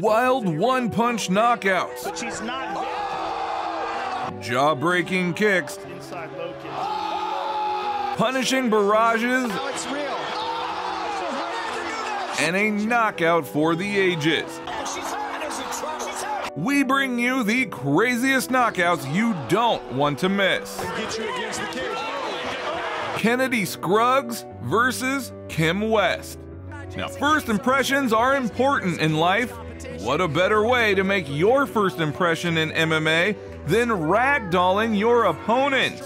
Wild one-punch knockouts. But she's not. Jaw-breaking kicks. Inside low kick. Punishing barrages. Now it's real. And a knockout for the ages. We bring you the craziest knockouts you don't want to miss. Get you against the cage. Kennedy Scruggs versus Kim West. Now, first impressions are important in life. What a better way to make your first impression in MMA than ragdolling your opponent?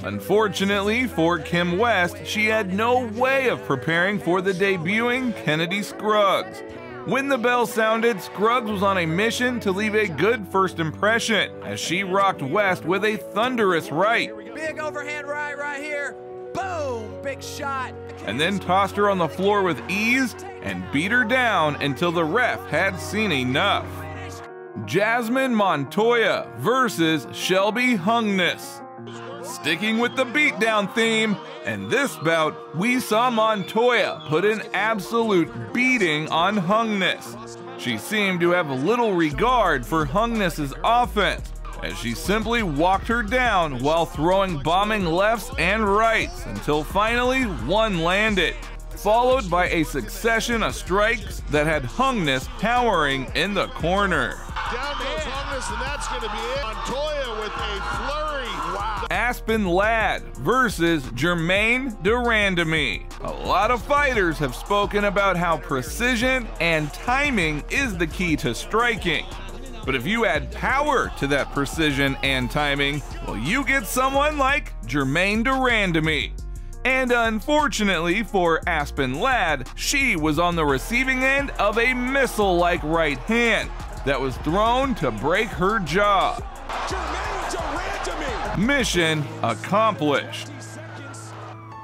Unfortunately for Kim West, she had no way of preparing for the debuting Kennedy Scruggs. When the bell sounded, Scruggs was on a mission to leave a good first impression as she rocked West with a thunderous right. Big overhand right here. Boom! Big shot. And then tossed her on the floor with ease and beat her down until the ref had seen enough. Jasmine Montoya versus Shelby Hungness. Sticking with the beatdown theme, in this bout, we saw Montoya put an absolute beating on Hungness. She seemed to have little regard for Hungness's offense, as she simply walked her down while throwing bombing lefts and rights until finally one landed, followed by a succession of strikes that had Hungness cowering in the corner. Down goes Hungness, and that's going to be it. Montoya with a flurry. Wow. Aspen Ladd versus Germaine de Randamie. A lot of fighters have spoken about how precision and timing is the key to striking. But if you add power to that precision and timing, well, you get someone like Germaine de Randamie. And unfortunately for Aspen Ladd, she was on the receiving end of a missile-like right hand that was thrown to break her jaw. Mission accomplished.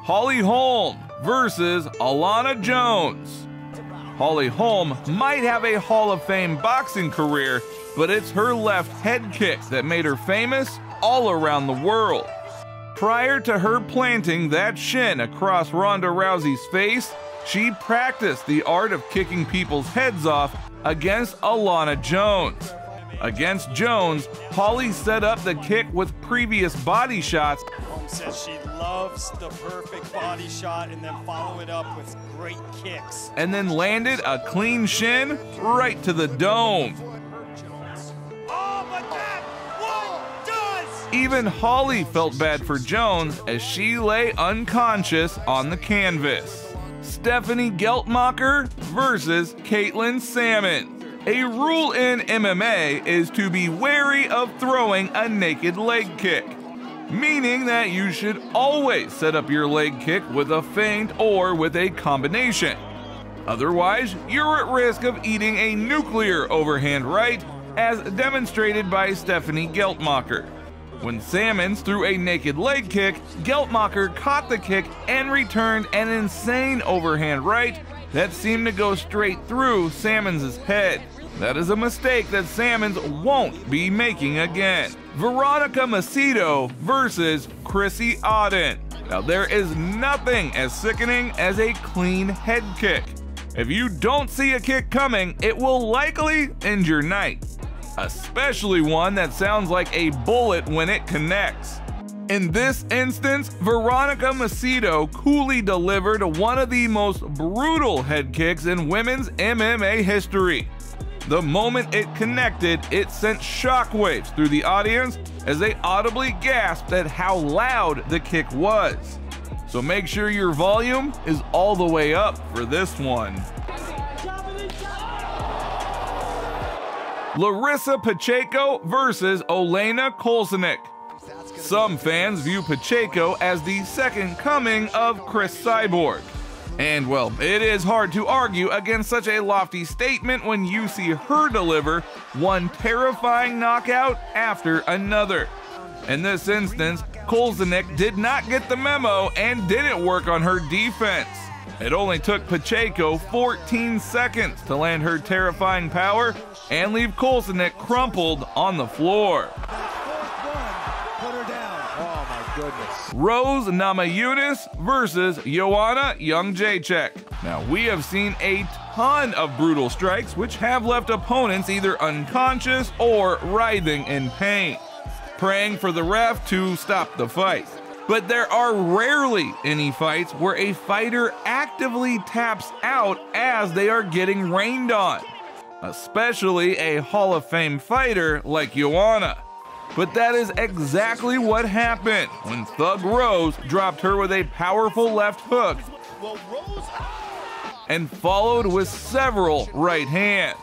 Holly Holm versus Alana Jones. Holly Holm might have a Hall of Fame boxing career, but it's her left head kick that made her famous all around the world. Prior to her planting that shin across Ronda Rousey's face, she practiced the art of kicking people's heads off against Alana Jones. Against Jones, Holly set up the kick with previous body shots. Holm says she loves the perfect body shot and then follow it up with great kicks. And then landed a clean shin right to the dome. Oh, but that one does! Even Holly felt bad for Jones as she lay unconscious on the canvas. Stephanie Geltmacher versus Caitlyn Salmons. A rule in MMA is to be wary of throwing a naked leg kick, meaning that you should always set up your leg kick with a feint or with a combination. Otherwise, you're at risk of eating a nuclear overhand right, as demonstrated by Stephanie Geltmacher. When Salmons threw a naked leg kick, Geltmacher caught the kick and returned an insane overhand right that seemed to go straight through Salmons' head. That is a mistake that Salmons won't be making again. Veronica Macedo versus Chrissy Odin. Now, there is nothing as sickening as a clean head kick. If you don't see a kick coming, it will likely end your night, especially one that sounds like a bullet when it connects. In this instance, Veronica Macedo coolly delivered one of the most brutal head kicks in women's MMA history. The moment it connected, it sent shockwaves through the audience as they audibly gasped at how loud the kick was. So make sure your volume is all the way up for this one. Larissa Pacheco versus Oena Kolesnik. Some fans view Pacheco as the second coming of Chris Cyborg. And well, it is hard to argue against such a lofty statement when you see her deliver one terrifying knockout after another. In this instance, Kolesnik did not get the memo and didn't work on her defense. It only took Pacheco 14 seconds to land her terrifying power and leave Kolesnik crumpled on the floor. goodness. Rose Namajunas versus Yana Young Jacek. Now, we have seen a ton of brutal strikes which have left opponents either unconscious or writhing in pain, praying for the ref to stop the fight. But there are rarely any fights where a fighter actively taps out as they are getting rained on, especially a Hall of Fame fighter like Yana. But that is exactly what happened when Thug Rose dropped her with a powerful left hook and followed with several right hands.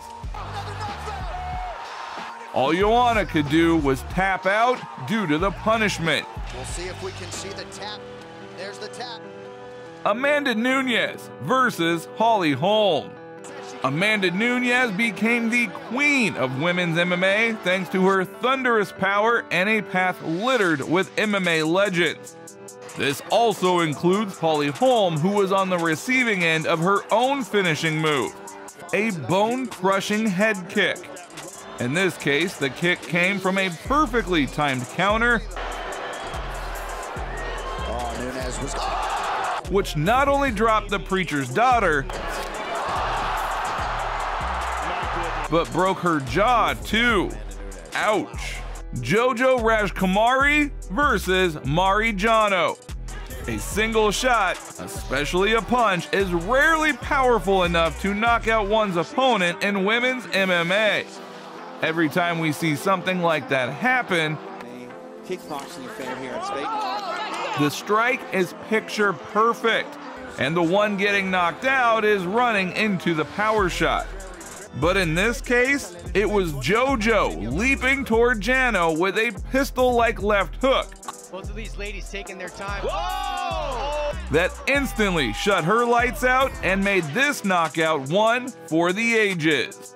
All Yana could do was tap out due to the punishment. We'll see if we can see the tap. There's the tap. Amanda Nunes versus Holm. Amanda Nunes became the queen of women's MMA thanks to her thunderous power and a path littered with MMA legends. This also includes Holm, who was on the receiving end of her own finishing move, a bone-crushing head kick. In this case, the kick came from a perfectly timed counter, Nunes was... which not only dropped the preacher's daughter, but broke her jaw too. Ouch. Jojo Rajkumari versus Mariano. A single shot, especially a punch, is rarely powerful enough to knock out one's opponent in women's MMA. Every time we see something like that happen, kickboxing fan here in state. The strike is picture perfect, and the one getting knocked out is running into the power shot. But in this case, it was JoJo leaping toward Jano with a pistol-like left hook. Both of these ladies taking their time. Whoa! That instantly shut her lights out and made this knockout one for the ages.